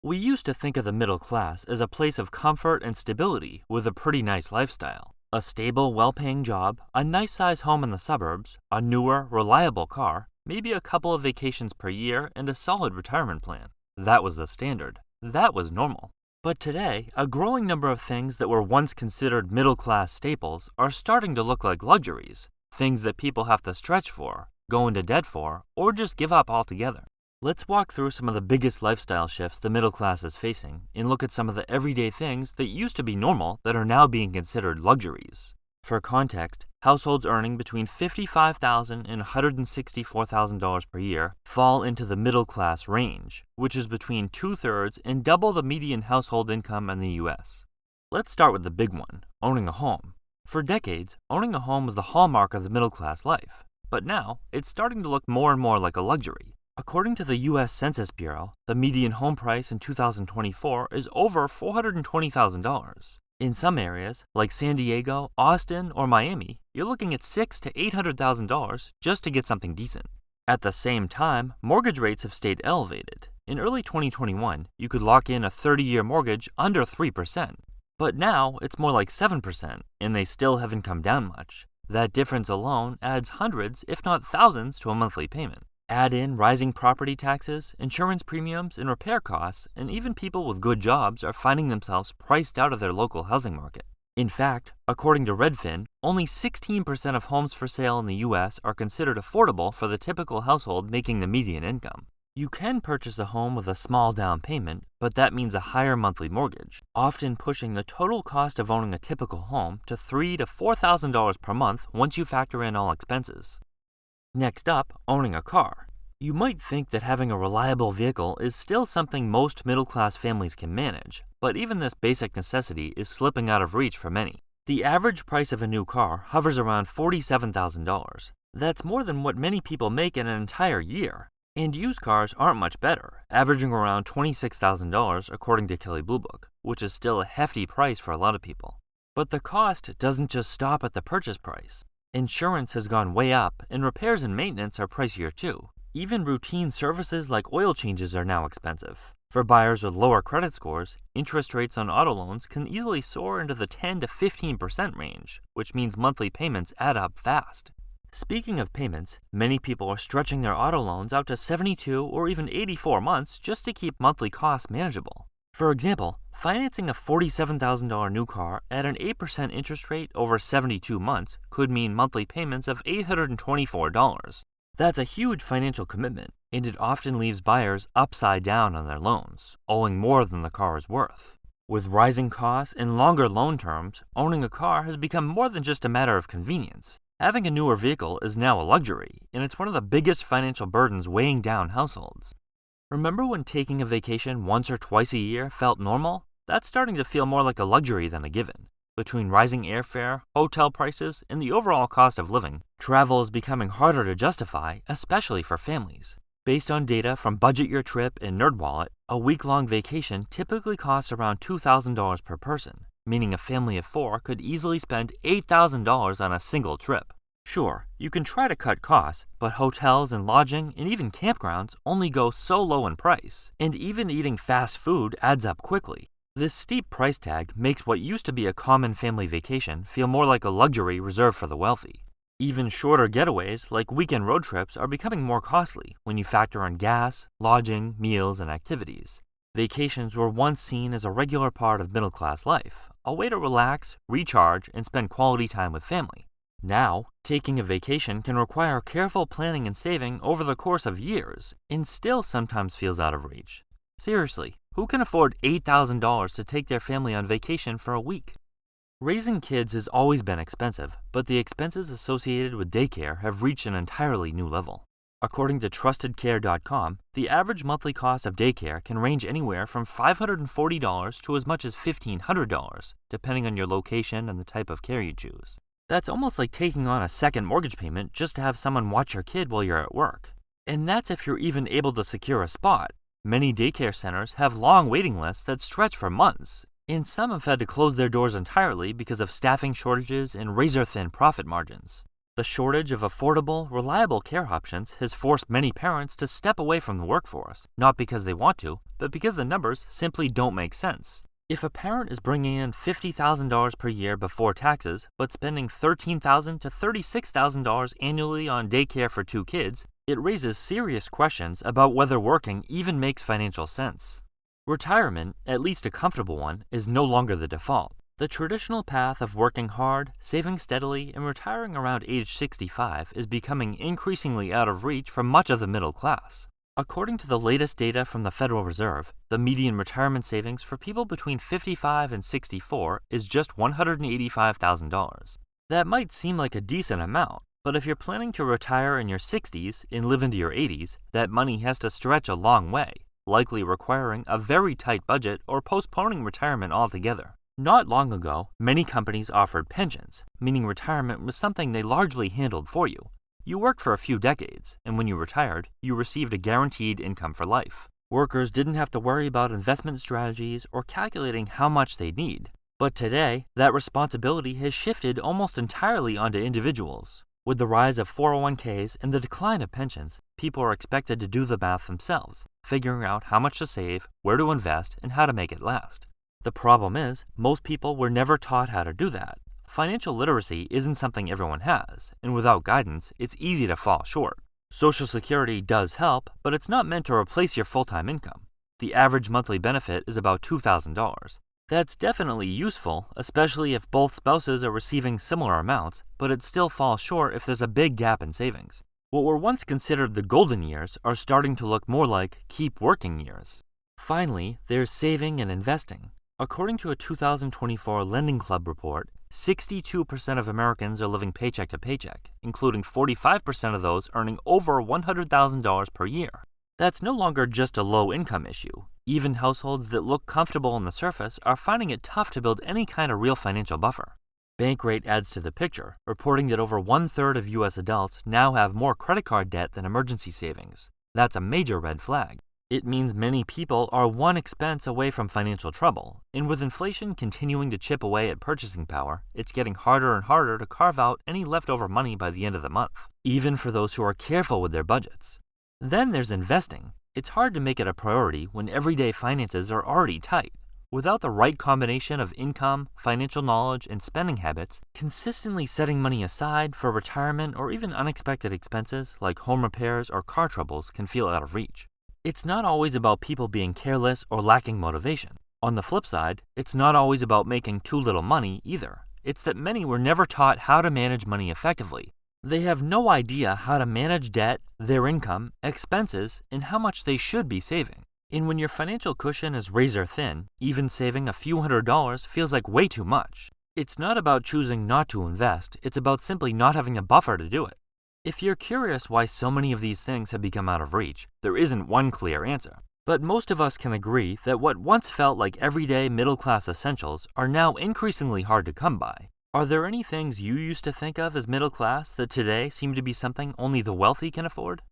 We used to think of the middle class as a place of comfort and stability with a pretty nice lifestyle. A stable, well-paying job, a nice-sized home in the suburbs, a newer, reliable car, maybe a couple of vacations per year, and a solid retirement plan. That was the standard. That was normal. But today, a growing number of things that were once considered middle-class staples are starting to look like luxuries, things that people have to stretch for, go into debt for, or just give up altogether. Let's walk through some of the biggest lifestyle shifts the middle class is facing and look at some of the everyday things that used to be normal that are now being considered luxuries. For context, households earning between $55,000 and $164,000 per year fall into the middle class range, which is between two-thirds and double the median household income in the US. Let's start with the big one, owning a home. For decades, owning a home was the hallmark of the middle class life, but now it's starting to look more and more like a luxury. According to the U.S. Census Bureau, the median home price in 2024 is over $420,000. In some areas, like San Diego, Austin, or Miami, you're looking at $600,000 to $800,000 just to get something decent. At the same time, mortgage rates have stayed elevated. In early 2021, you could lock in a 30-year mortgage under 3%. But now, it's more like 7%, and they still haven't come down much. That difference alone adds hundreds, if not thousands, to a monthly payment. Add in rising property taxes, insurance premiums, and repair costs, and even people with good jobs are finding themselves priced out of their local housing market. In fact, according to Redfin, only 16% of homes for sale in the U.S. are considered affordable for the typical household making the median income. You can purchase a home with a small down payment, but that means a higher monthly mortgage, often pushing the total cost of owning a typical home to $3,000 to $4,000 per month once you factor in all expenses. Next up, owning a car. You might think that having a reliable vehicle is still something most middle-class families can manage, but even this basic necessity is slipping out of reach for many. The average price of a new car hovers around $47,000. That's more than what many people make in an entire year. And used cars aren't much better, averaging around $26,000 according to Kelley Blue Book, which is still a hefty price for a lot of people. But the cost doesn't just stop at the purchase price. Insurance has gone way up, and repairs and maintenance are pricier too. Even routine services like oil changes are now expensive. For buyers with lower credit scores, interest rates on auto loans can easily soar into the 10 to 15% range, which means monthly payments add up fast. Speaking of payments, many people are stretching their auto loans out to 72 or even 84 months just to keep monthly costs manageable. For example, financing a $47,000 new car at an 8% interest rate over 72 months could mean monthly payments of $824. That's a huge financial commitment, and it often leaves buyers upside down on their loans, owing more than the car is worth. With rising costs and longer loan terms, owning a car has become more than just a matter of convenience. Having a newer vehicle is now a luxury, and it's one of the biggest financial burdens weighing down households. Remember when taking a vacation once or twice a year felt normal? That's starting to feel more like a luxury than a given. Between rising airfare, hotel prices, and the overall cost of living, travel is becoming harder to justify, especially for families. Based on data from Budget Your Trip and NerdWallet, a week-long vacation typically costs around $2,000 per person, meaning a family of four could easily spend $8,000 on a single trip. Sure, you can try to cut costs, but hotels and lodging and even campgrounds only go so low in price, and even eating fast food adds up quickly. This steep price tag makes what used to be a common family vacation feel more like a luxury reserved for the wealthy. Even shorter getaways, like weekend road trips, are becoming more costly when you factor in gas, lodging, meals, and activities. Vacations were once seen as a regular part of middle-class life, a way to relax, recharge, and spend quality time with family. Now, taking a vacation can require careful planning and saving over the course of years, and still sometimes feels out of reach. Seriously, who can afford $8,000 to take their family on vacation for a week? Raising kids has always been expensive, but the expenses associated with daycare have reached an entirely new level. According to TrustedCare.com, the average monthly cost of daycare can range anywhere from $540 to as much as $1,500, depending on your location and the type of care you choose. That's almost like taking on a second mortgage payment just to have someone watch your kid while you're at work. And that's if you're even able to secure a spot. Many daycare centers have long waiting lists that stretch for months, and some have had to close their doors entirely because of staffing shortages and razor-thin profit margins. The shortage of affordable, reliable care options has forced many parents to step away from the workforce, not because they want to, but because the numbers simply don't make sense. If a parent is bringing in $50,000 per year before taxes, but spending $13,000 to $36,000 annually on daycare for 2 kids, it raises serious questions about whether working even makes financial sense. Retirement, at least a comfortable one, is no longer the default. The traditional path of working hard, saving steadily, and retiring around age 65 is becoming increasingly out of reach for much of the middle class. According to the latest data from the Federal Reserve, the median retirement savings for people between 55 and 64 is just $185,000. That might seem like a decent amount, but if you're planning to retire in your 60s and live into your 80s, that money has to stretch a long way, likely requiring a very tight budget or postponing retirement altogether. Not long ago, many companies offered pensions, meaning retirement was something they largely handled for you. You worked for a few decades, and when you retired, you received a guaranteed income for life. Workers didn't have to worry about investment strategies or calculating how much they'd need. But today, that responsibility has shifted almost entirely onto individuals. With the rise of 401ks and the decline of pensions, people are expected to do the math themselves, figuring out how much to save, where to invest, and how to make it last. The problem is, most people were never taught how to do that. Financial literacy isn't something everyone has, and without guidance, it's easy to fall short. Social Security does help, but it's not meant to replace your full-time income. The average monthly benefit is about $2,000. That's definitely useful, especially if both spouses are receiving similar amounts, but it still falls short if there's a big gap in savings. What were once considered the golden years are starting to look more like keep working years. Finally, there's saving and investing. According to a 2024 Lending Club report, 62% of Americans are living paycheck to paycheck, including 45% of those earning over $100,000 per year. That's no longer just a low-income issue. Even households that look comfortable on the surface are finding it tough to build any kind of real financial buffer. Bankrate adds to the picture, reporting that over 1/3 of U.S. adults now have more credit card debt than emergency savings. That's a major red flag. It means many people are one expense away from financial trouble, and with inflation continuing to chip away at purchasing power, it's getting harder and harder to carve out any leftover money by the end of the month, even for those who are careful with their budgets. Then there's investing. It's hard to make it a priority when everyday finances are already tight. Without the right combination of income, financial knowledge, and spending habits, consistently setting money aside for retirement or even unexpected expenses like home repairs or car troubles can feel out of reach. It's not always about people being careless or lacking motivation. On the flip side, it's not always about making too little money either. It's that many were never taught how to manage money effectively. They have no idea how to manage debt, their income, expenses, and how much they should be saving. And when your financial cushion is razor thin, even saving a few $100s feels like way too much. It's not about choosing not to invest, it's about simply not having a buffer to do it. If you're curious why so many of these things have become out of reach, there isn't one clear answer. But most of us can agree that what once felt like everyday middle-class essentials are now increasingly hard to come by. Are there any things you used to think of as middle class that today seem to be something only the wealthy can afford?